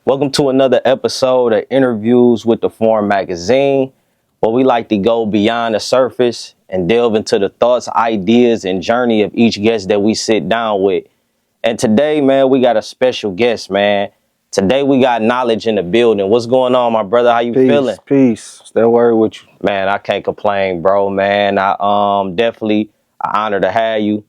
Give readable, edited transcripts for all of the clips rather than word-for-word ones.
Welcome to another episode of Interviews with the Foreign Magazine, where we like to go beyond the surface and delve into the thoughts, ideas, and journey of each guest that we sit down with. And today, man, we got a special guest, man. Today we got Knowledge in the building. What's going on, my brother? How you feeling? Peace. Still word with you. Man, I can't complain, bro, man. I definitely an honor to have you.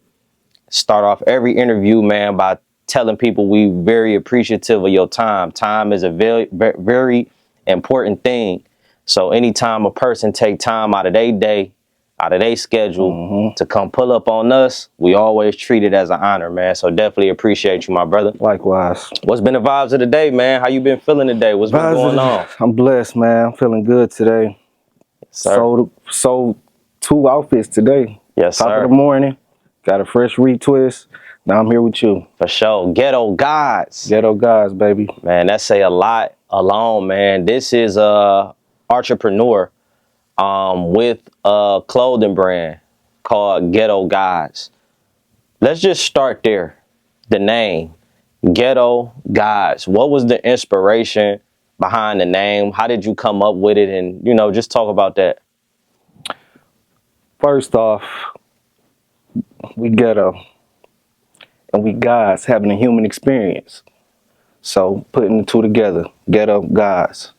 Start off every interview, man, by telling people we very appreciative of your time. Time is a very, very important thing. So anytime a person take time out of their day, out of their schedule to come pull up on us, we always treat it as an honor, man. So definitely appreciate you, my brother. Likewise. What's been the vibes of the day, man? How you been feeling today? What's been going on? I'm blessed, man. I'm feeling good today. Sir. Sold 2 outfits today. Yes, Top sir. of the morning. Got a fresh retwist. Now I'm here with you. For sure. Ghetto Godz. Ghetto Godz, baby. Man, that say a lot alone, man. This is a entrepreneur with a clothing brand called Ghetto Godz. Let's just start there. The name, Ghetto Godz. What was the inspiration behind the name? How did you come up with it? And, just talk about that. First off, we ghetto. And we Godz, having a human experience. So putting the two together, Ghetto Godz.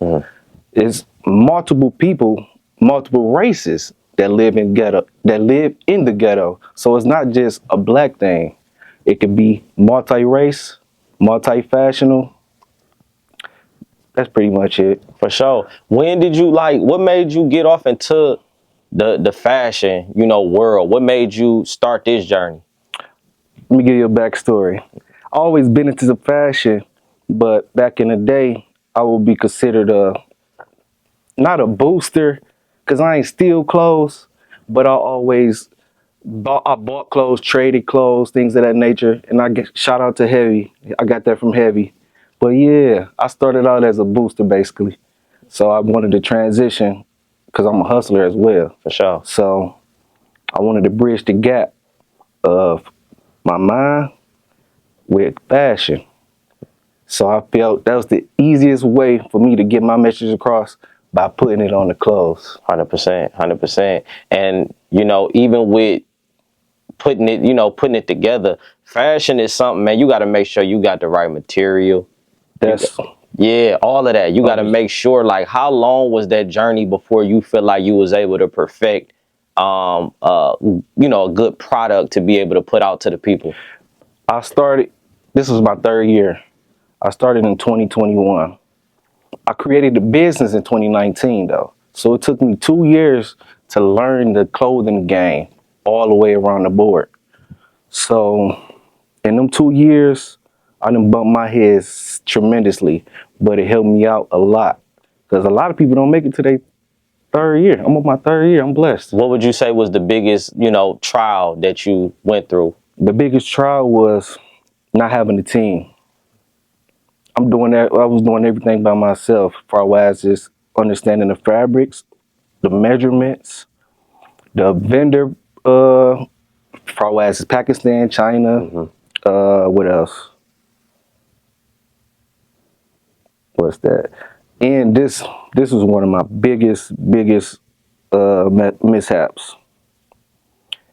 It's multiple people, multiple races that live in the ghetto. So it's not just a black thing. It could be multi-race, multi-fashional. That's pretty much it. For sure. When did you what made you get off into the fashion, world? What made you start this journey? Let me give you a backstory. I always been into the fashion, but back in the day, I would be considered not a booster, because I ain't steal clothes, but I bought clothes, traded clothes, things of that nature, and I get shout out to Heavy. I got that from Heavy. But yeah, I started out as a booster, basically. So I wanted to transition, because I'm a hustler as well. For sure. So I wanted to bridge the gap of my mind with fashion. So I felt that was the easiest way for me to get my message across, by putting it on the clothes. 100%, 100%. And, even with putting it together, fashion is something, man, you got to make sure you got the right material. Yeah, all of that. You got to make sure, how long was that journey before you feel like you was able to perfect a good product to be able to put out to the people? This was my 3rd year. I started in 2021. I created the business in 2019 though. So it took me 2 years to learn the clothing game all the way around the board. So in them 2 years, I done bumped my heads tremendously, but it helped me out a lot, because a lot of people don't make it to their 3rd year. I'm on my 3rd year. I'm blessed. What would you say was the biggest, trial that you went through? The biggest trial was not having a team. I was doing everything by myself, as far as just understanding the fabrics, the measurements, the vendor, as far as Pakistan, China, what else? What's that? And this was one of my biggest mishaps.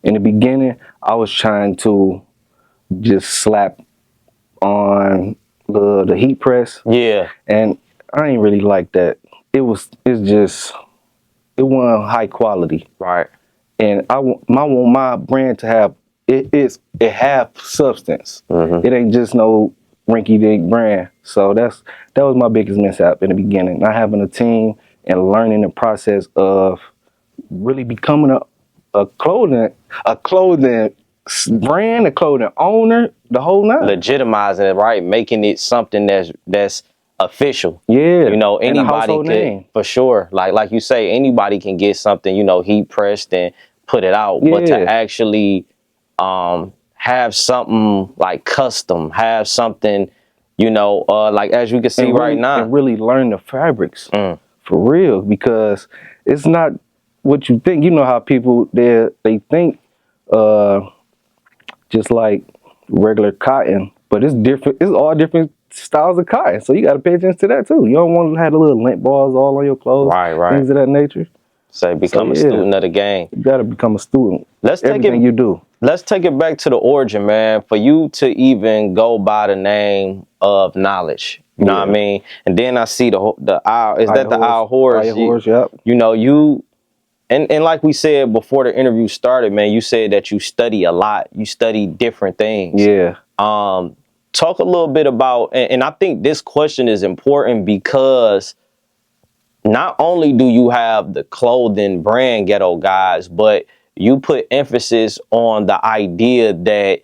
In the beginning, I was trying to just slap on the heat press. Yeah. And I ain't really like that. It wasn't high quality. Right. And I want my brand to have it have substance. It ain't just no rinky-dink brand. So that was my biggest mishap in the beginning. Not having a team and learning the process of really becoming a clothing brand, a clothing owner, the whole nine. Legitimizing it, right? Making it something that's official. Yeah. Anybody could, for sure. Like you say, anybody can get something, heat pressed and put it out. Yeah. But to actually have something like custom, have something, as you can see right now. And really learn the fabrics for real, because it's not what you think. You know how people they think just like regular cotton, but it's different. It's all different styles of cotton. So you got to pay attention to that too. You don't want to have the little lint balls all on your clothes, Right. things of that nature. Say become a student of the game. You got to become a student. Let's take Everything you do. Let's take it back to the origin, man. For you to even go by the name of Knowledge, you know what I mean? And then I see the owl. Is that the owl horse? Owl horse, yep. You know, you and like we said before the interview started, man, you said that you study a lot. You study different things. Yeah. Talk a little bit about, and I think this question is important because not only do you have the clothing brand Ghetto Godz, but you put emphasis on the idea that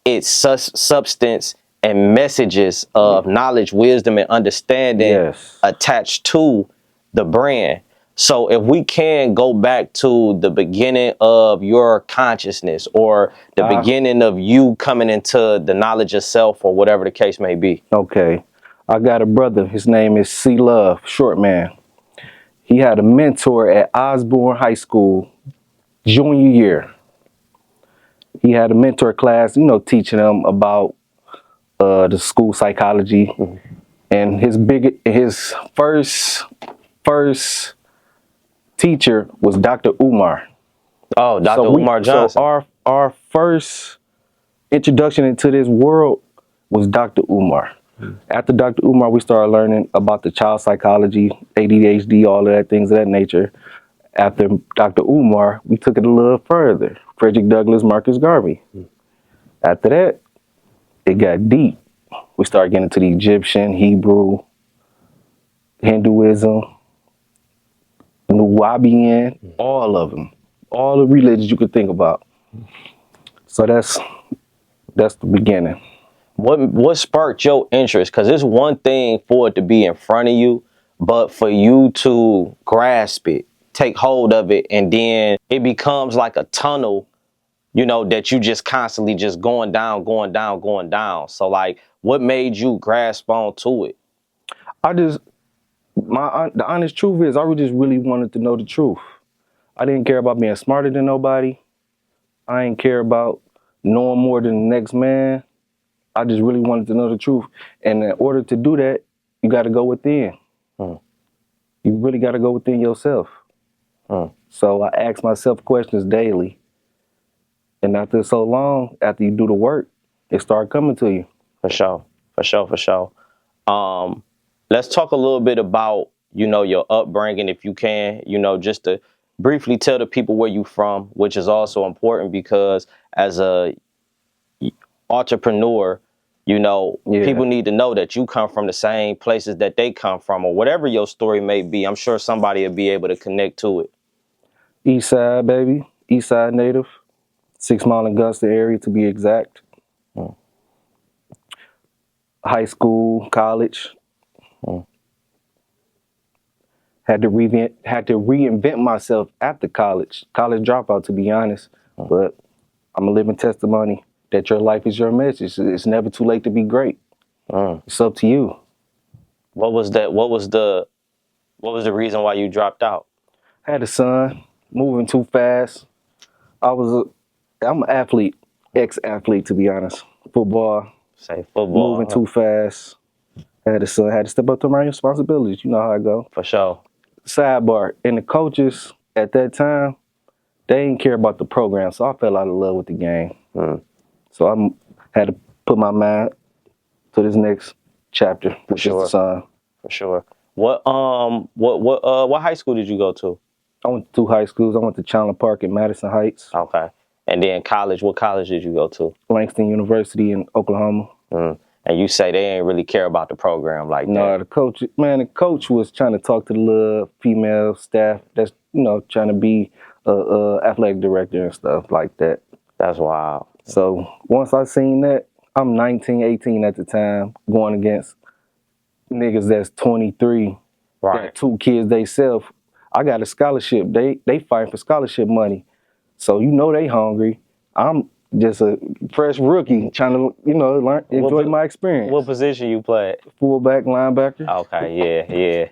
it's substance and messages of knowledge, wisdom, and understanding attached to the brand. So if we can go back to the beginning of your consciousness or the beginning of you coming into the knowledge of self or whatever the case may be. Okay. I got a brother. His name is C Love, short man. He had a mentor at Osborne High School, junior year. He had a mentor class, you know, teaching him about the school psychology. And his first teacher was Dr. Umar. Oh, Dr. Umar Johnson. So our first introduction into this world was Dr. Umar. After Dr. Umar, we started learning about the child psychology, ADHD, all of that, things of that nature. After Dr. Umar, we took it a little further. Frederick Douglass, Marcus Garvey. After that, it got deep. We started getting into the Egyptian, Hebrew, Hinduism, Nubian, all of them. All the religions you could think about. So that's the beginning. What sparked your interest? Because it's one thing for it to be in front of you, but for you to grasp it, take hold of it, and then it becomes like a tunnel, you know, that you just constantly just going down. So like, what made you grasp onto it? The honest truth is I just really wanted to know the truth. I didn't care about being smarter than nobody. I didn't care about knowing more than the next man. I just really wanted to know the truth. And in order to do that, you got to go within. You really got to go within yourself. So I ask myself questions daily. And after so long, after you do the work, it started coming to you. For sure. Let's talk a little bit about, you know, your upbringing, if you can, you know, just to briefly tell the people where you from, which is also important because as a entrepreneur, you know, people need to know that you come from the same places that they come from, or whatever your story may be. I'm sure somebody will be able to connect to it. East Side, baby. East Side native. 6 Mile and Augusta area to be exact. High school, college. Had to reinvent myself after college. College dropout, to be honest. But I'm a living testimony that your life is your message. It's never too late to be great. It's up to you. What was the reason why you dropped out? Had a son, moving too fast. I'm an athlete, ex-athlete, to be honest. Football. Say football. Moving too fast. Had a son, had to step up to my responsibilities. You know how I go. For sure. Sidebar, and the coaches at that time, they didn't care about the program, so I fell out of love with the game. So I had to put my mind to this next chapter, which is the son. For sure. What high school did you go to? I went to 2 high schools. I went to Chandler Park in Madison Heights. Okay. And then college, what college did you go to? Langston University in Oklahoma. And you say they ain't really care about the program like that. No, the coach was trying to talk to the little female staff that's, you know, trying to be a athletic director and stuff like that. That's wild. So once I seen that, I'm 19, 18 at the time, going against niggas that's 23, got 2 kids they self. I got a scholarship. They fighting for scholarship money. So you know they hungry. I'm just a fresh rookie trying to, you know, enjoy my experience. What position you played? Fullback, linebacker. Okay, yeah.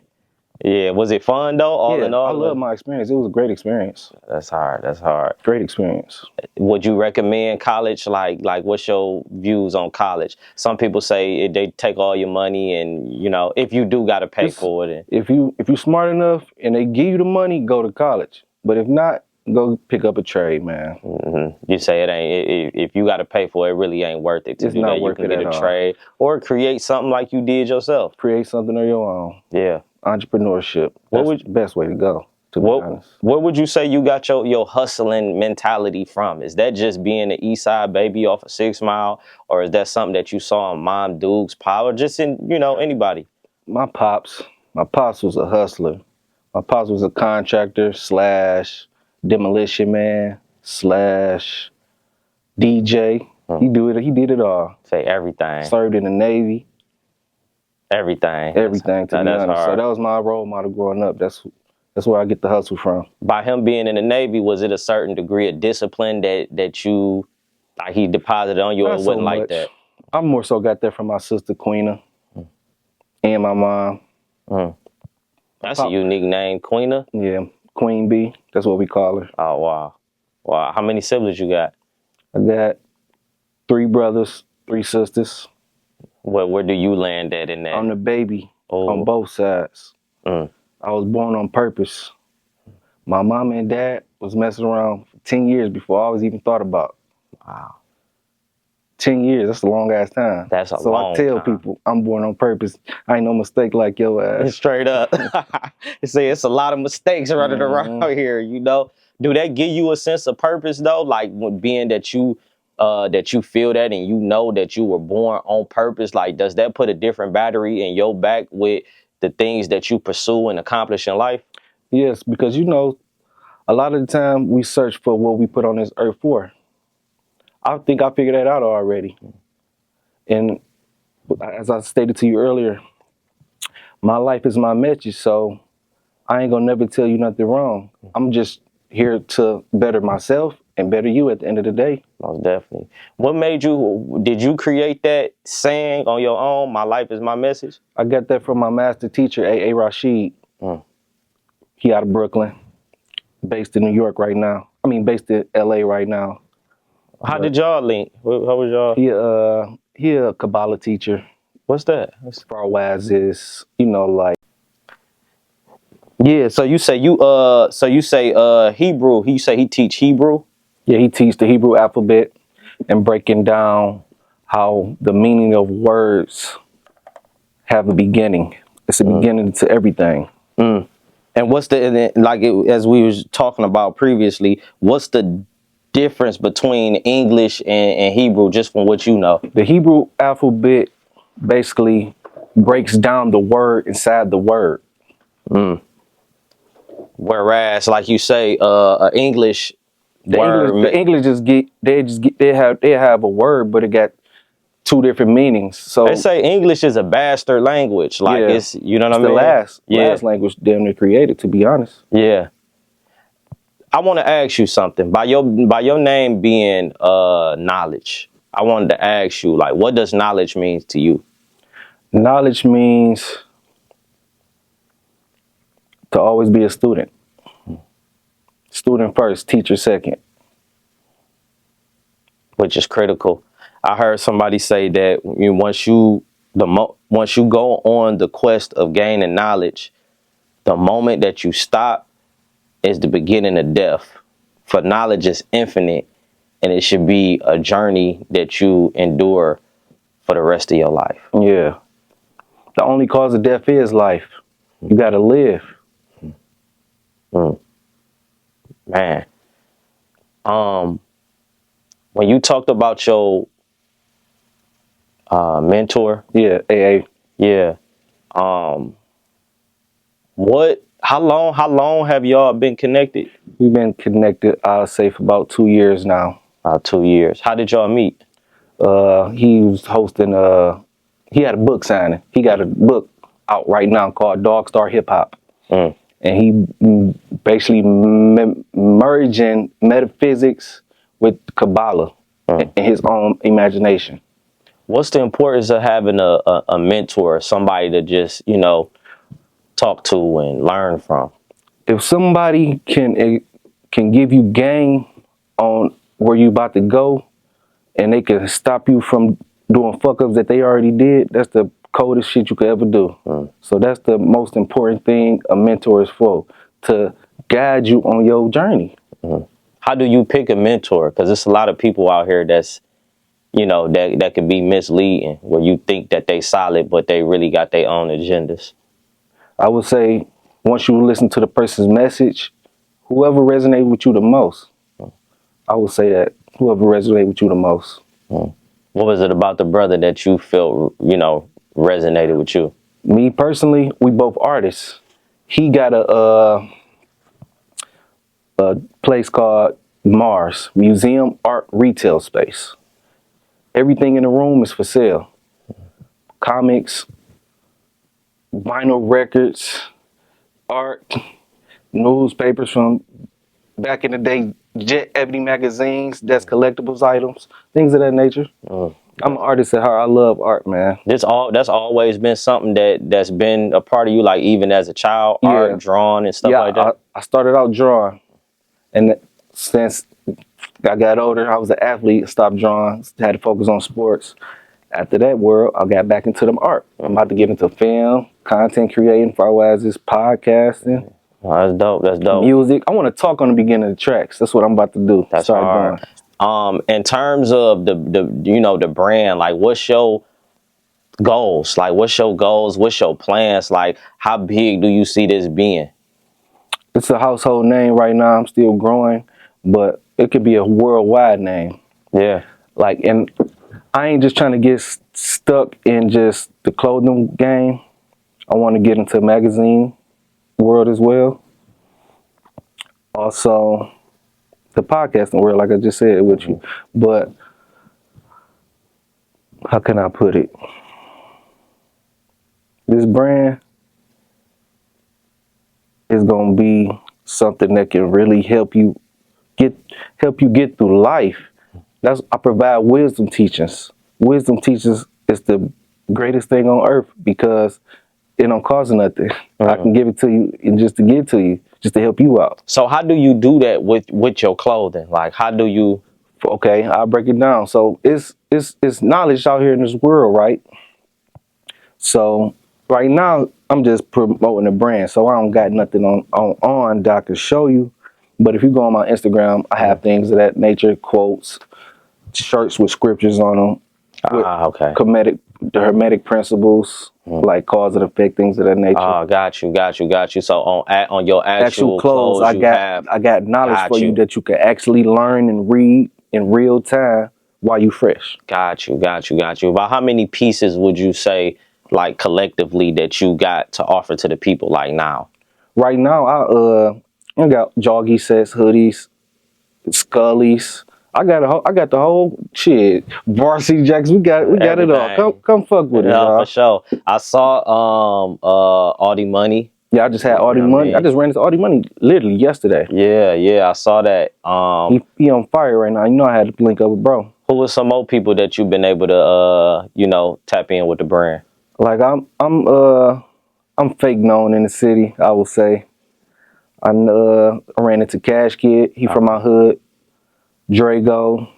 Yeah, was it fun though? All in all, I love my experience. It was a great experience. That's hard. That's hard. Great experience. Would you recommend college? Like, what's your views on college? Some people say they take all your money, and you know, if you do got to pay for it. If you smart enough and they give you the money, go to college. But if not, go pick up a trade, man. You say it ain't. If you got to pay for it, it really ain't worth it. It's not worth it at all. You can get a trade or create something like you did yourself. Create something of your own. Yeah. Entrepreneurship. That's the best way to go, to be honest. What would you say you got your hustling mentality from? Is that just being the East Side baby off of 6 Mile? Or is that something that you saw on Mom Duke's Pop, or just in, you know, anybody? My pops was a hustler. My pops was a contractor / demolition man / DJ. He did it all. Say everything. Served in the Navy. Everything, to be honest. Hard. So that was my role model growing up. That's where I get the hustle from. By him being in the Navy, was it a certain degree of discipline that you, like, he deposited on you, or it wasn't like that? I more so got that from my sister Queena and my mom. That's a unique name, Queena. Yeah, Queen B. That's what we call her. Oh wow, wow. How many siblings you got? I got 3 brothers, 3 sisters. Where do you land at in that? I'm the baby on both sides. I was born on purpose. My mom and dad was messing around for 10 years before I was even thought about. Wow. 10 years, that's a long ass time. That's a long time. So I tell people, I'm born on purpose. I ain't no mistake like your ass. Straight up. See, it's a lot of mistakes running around here, you know? Do that give you a sense of purpose though? Like, being that you feel that and you know that you were born on purpose, like, does that put a different battery in your back with the things that you pursue and accomplish in life? Yes, because, you know, a lot of the time we search for what we put on this earth for. I think I figured that out already. And as I stated to you earlier, my life is my message, so I ain't gonna never tell you nothing wrong. I'm just here to better myself and better you at the end of the day. Most definitely. What made you, did you create that saying on your own, my life is my message? I got that from my master teacher, A.A. Rashid. He out of Brooklyn, based in New York right now. I mean, based in L.A. right now. How did y'all link? How was y'all? He a Kabbalah teacher. What's that? Farwaz is, you know, like. Yeah, so you say Hebrew. You say he teach Hebrew? Yeah, he teach the Hebrew alphabet and breaking down how the meaning of words have a beginning. It's a beginning to everything. And what's as we was talking about previously, what's the difference between English and Hebrew, just from what you know? The Hebrew alphabet basically breaks down the word inside the word. Whereas, like you say, English word, the English they have a word, but it got 2 different meanings. So they say English is a bastard language. Like, it's, you know what I mean? The last language damn near created, to be honest. Yeah. I want to ask you something. By your name being knowledge, I wanted to ask you, like, what does knowledge mean to you? Knowledge means to always be a student. Student first, teacher second. Which is critical. I heard somebody say that once you go on the quest of gaining knowledge, the moment that you stop is the beginning of death. For knowledge is infinite, and it should be a journey that you endure for the rest of your life. Yeah. The only cause of death is life. You got to live. Man. When you talked about your mentor. Yeah, AA. Yeah. How long have y'all been connected? We've been connected, I'll say, for about 2 years now. About 2 years. How did y'all meet? He was hosting he had a book signing. He got a book out right now called Dog Star Hip Hop. And he basically merging metaphysics with Kabbalah in his own imagination. What's the importance of having a mentor, somebody to just, talk to and learn from? If somebody can give you game on where you about to go, and they can stop you from doing fuck ups that they already did, that's the coldest shit you could ever do. So that's the most important thing a mentor is for, to guide you on your journey. How do you pick a mentor? Because there's a lot of people out here that's, you know, that could be misleading, where you think that they solid, but they really got their own agendas. I would say once you listen to the person's message, whoever resonates with you the most, I would say that whoever resonates with you the most. What was it about the brother that you felt, you know, resonated with you? Me personally, we both artists. He got a place called Mars, Museum Art Retail Space. Everything in the room is for sale. Comics, vinyl records, art, newspapers from back in the day, Jet Ebony magazines, that's collectibles items, things of that nature. I'm an artist at heart. I love art, man. That's always been something that's been a part of you, like even as a child, art, drawing and stuff like that. I started out drawing, and since I got older, I was an athlete, stopped drawing, had to focus on sports. After that world, I got back into them art. I'm about to get into film, content creating, far as this podcasting. Oh, that's dope. That's dope. Music. I want to talk on the beginning of the tracks. That's what I'm about to do. That's hard. In terms of the you know, the brand, like what's your goals? Like what's your goals? What's your plans? Like how big do you see this being? It's a household name right now. I'm still growing, but it could be a worldwide name. Yeah. Like, and I ain't just trying to get stuck in just the clothing game. I want to get into the magazine world as well. Also, the podcasting world, like I just said with you. But how can I put it? This brand is gonna be something that can really help you get through life. I provide wisdom teachings. Wisdom teachings is the greatest thing on earth because it don't cost nothing. I can give it to you and just to give to you, just to help you out. So how do you do that with your clothing? Like how do you? Okay, I'll break it down. So it's knowledge out here in this world, right? So right now I'm just promoting a brand, so I don't got nothing on that I can show you. But if you go on my Instagram, I have things of that nature, quotes, shirts with scriptures on them. Okay. The Hermetic principles, like cause and effect, things of that nature. Got you. So on your actual clothes, I got knowledge for you that you can actually learn and read in real time while you fresh. Got you. About how many pieces would you say, like collectively, that you got to offer to the people like now? Right now, I got joggy sets, hoodies, scullies. I got the whole shit. Varsity jackets. We got it all. Come fuck with it, y'all. For sure. I saw Audi Money. Yeah, I just had Audi Money. I just ran into Audi Money literally yesterday. Yeah, I saw that. He on fire right now. You know I had to link up with bro. Who was some more people that you've been able to you know, tap in with the brand? Like I'm fake known in the city, I would say. I ran into Cash Kid. He from my hood. Drago,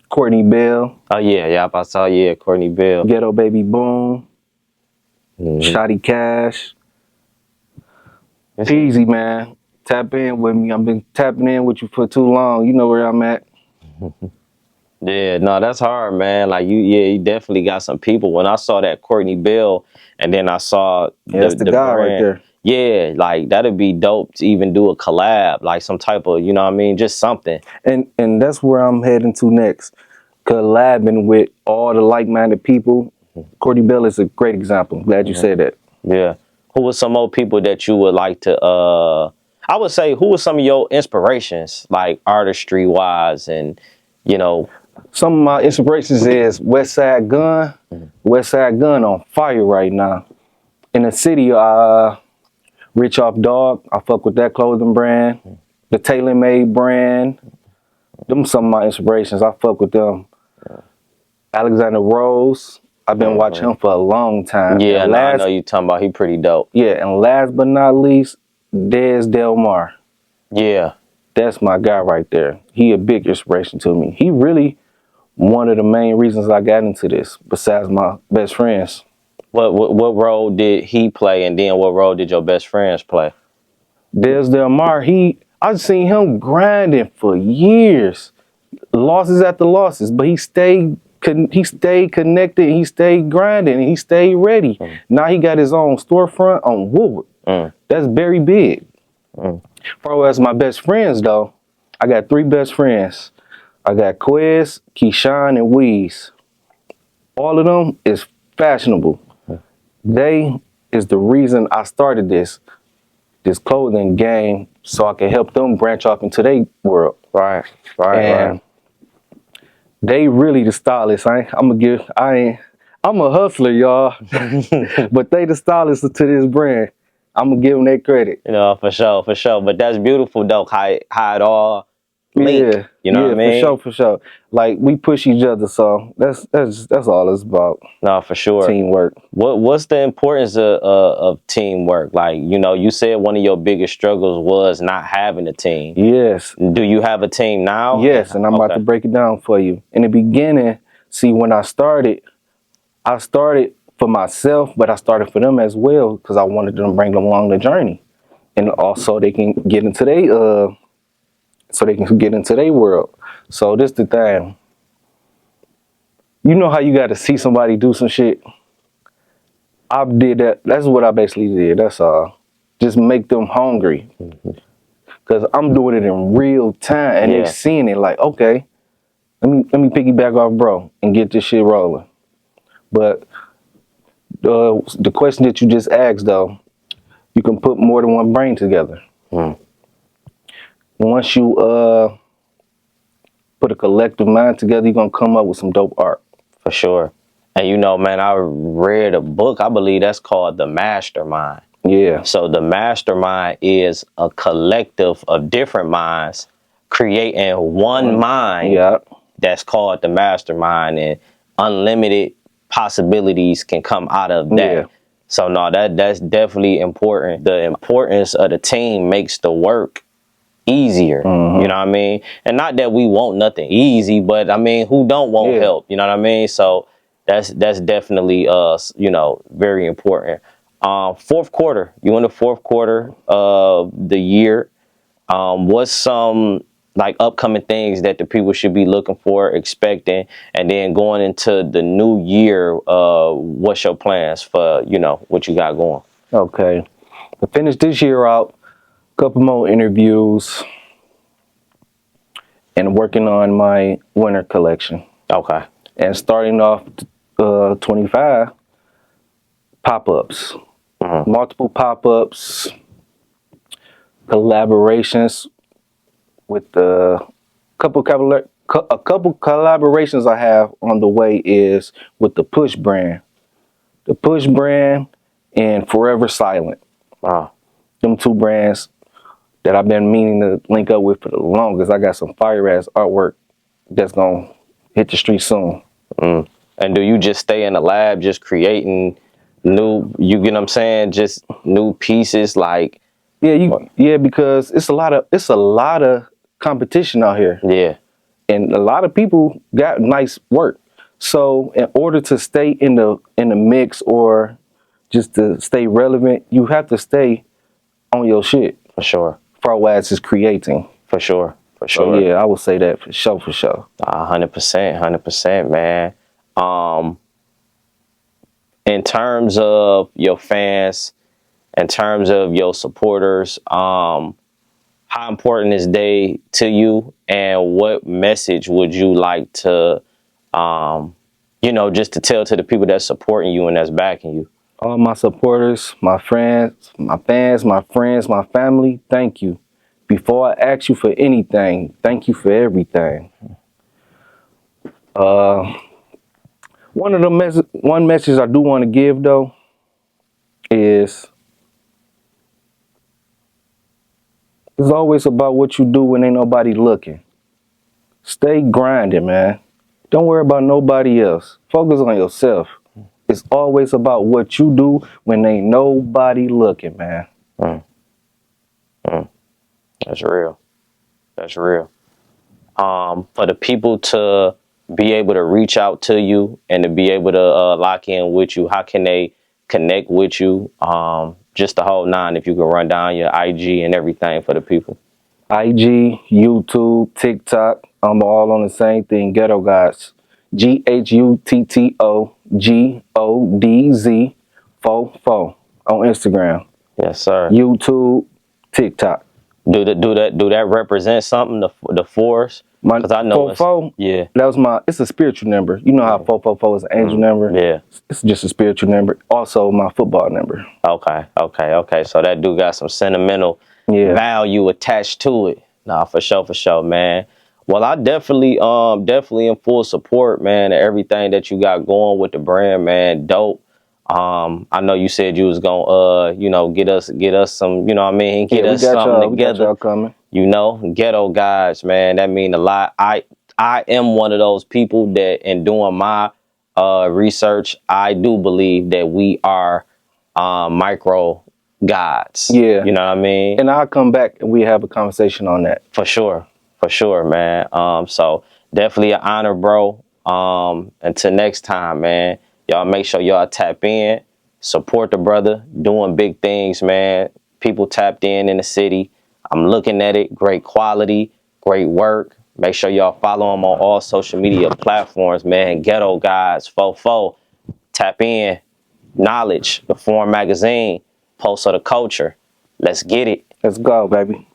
Courtney Bell. Oh yeah, I saw Courtney Bell. Ghetto Baby Boom. Shotty Cash. It's easy, man. Tap in with me. I've been tapping in with you for too long. You know where I'm at. Yeah, no, that's hard, man. Like you definitely got some people. When I saw that Courtney Bell, and then I saw that's the guy brand, right there. Yeah, like that'd be dope to even do a collab, like some type of, you know what I mean, just something. And that's where I'm heading to next. Collabing with all the like-minded people. Courtney Bell is a great example. I'm glad you said that. Yeah. Who are some more people that you would like to I would say, who are some of your inspirations, like artistry wise, and you know? Some of my inspirations is Westside Gun. Westside Gun on fire right now. In the city, Rich Off Dog, I fuck with that clothing brand. The Tailor Made brand. Them some of my inspirations. I fuck with them. Alexander Rose. I've been watching him for a long time. Yeah, and no, I know you talking about. He pretty dope. Yeah, and last but not least, Dez Delmar. Yeah. That's my guy right there. He a big inspiration to me. He really one of the main reasons I got into this, besides my best friends. What role did he play, and then what role did your best friends play? Dez Delmar, I've seen him grinding for years, losses after losses, but he stayed connected, he stayed grinding, and he stayed ready. Now he got his own storefront on Woodward. That's very big. For as my best friends though, I got 3 best friends. I got Quez, Keyshawn, and Weeze. All of them is fashionable. They is the reason I started this clothing game, so I can help them branch off into their world. Right. They really the stylists. I'm a hustler, y'all. But they the stylists to this brand. I'm gonna give them that credit. You know, for sure. But that's beautiful though, how it all link. Yeah, you know what I mean? For sure. Like we push each other, so that's all it's about. No, for sure. Teamwork. What's the importance of teamwork? Like, you know, you said one of your biggest struggles was not having a team. Yes. Do you have a team now? Yes, and I'm about to break it down for you. In the beginning, see, when I started for myself, but I started for them as well because I wanted to bring them along the journey, and also they can get into their world. So this the thing. You know how you got to see somebody do some shit? I did that. That's what I basically did. That's all. Just make them hungry. Because I'm doing it in real time and they're seeing it like, okay, let me piggyback off bro and get this shit rolling. But the question that you just asked though, you can put more than one brain together. Once you put a collective mind together, you're going to come up with some dope art. For sure. And you know, man, I read a book, I believe that's called The Mastermind. Yeah. So the mastermind is a collective of different minds creating one mind that's called the mastermind, and unlimited possibilities can come out of that. Yeah. So no, that's definitely important. The importance of the team makes the work easier. You know what I mean? And not that we want nothing easy, but I mean, who don't want help? You know what I mean? So that's definitely you know, very important. Fourth quarter, you in the fourth quarter of the year. What's some like upcoming things that the people should be looking for, expecting, and then going into the new year? What's your plans for, you know, what you got going? Okay, to finish this year out, couple more interviews and working on my winter collection. Okay. And starting off 25 pop-ups, multiple pop-ups, collaborations with a couple collaborations I have on the way is with the Push brand. The Push brand and Forever Silent. Wow. Them 2 brands that I've been meaning to link up with for the longest. I got some fire ass artwork that's gonna hit the street soon. And do you just stay in the lab just creating new, you get what I'm saying, just new pieces like? Yeah, because it's a lot of competition out here. Yeah. And a lot of people got nice work. So in order to stay in the mix or just to stay relevant, you have to stay on your shit. For sure. For as is creating. For sure. So yeah, I would say that for sure. 100%, man. In terms of your fans, in terms of your supporters, how important is they to you, and what message would you like to, you know, just to tell to the people that's supporting you and that's backing you? All my supporters, my friends, my fans, my friends, my family, thank you. Before I ask you for anything, thank you for everything. One message I do want to give though is it's always about what you do when ain't nobody looking. Stay grinding, man. Don't worry about nobody else. Focus on yourself. It's always about what you do when ain't nobody looking, man. That's real. That's real. For the people to be able to reach out to you and to be able to lock in with you, how can they connect with you? Just the whole nine, if you can run down your IG and everything for the people. IG, YouTube, TikTok, I'm all on the same thing. Ghetto Godz. GhettoGodz 44 on Instagram. Yes, sir. YouTube, TikTok. Do that represent something? The force? My Because I know 44, yeah. that was it's a spiritual number. You know how 444 is an angel number? Yeah. It's just a spiritual number. Also my football number. Okay. So that dude got some sentimental value attached to it. Nah, for sure, man. Well, I definitely in full support, man, of everything that you got going with the brand, man. Dope. I know you said you was gonna get us some, you know what I mean, get us something together. We got y'all coming. You know, Ghetto Godz, man, that mean a lot. I am one of those people that, in doing my research, I do believe that we are micro gods. Yeah. You know what I mean? And I'll come back and we have a conversation on that. For sure, man. So definitely an honor, bro. Until next time, man. Y'all make sure y'all tap in, support the brother, doing big things, man. People tapped in the city. I'm looking at it. Great quality, great work. Make sure y'all follow him on all social media platforms, man. Ghetto Godz 44. Tap in. Knowledge, the Foreign Magazine, Pulse of the Culture. Let's get it. Let's go, baby.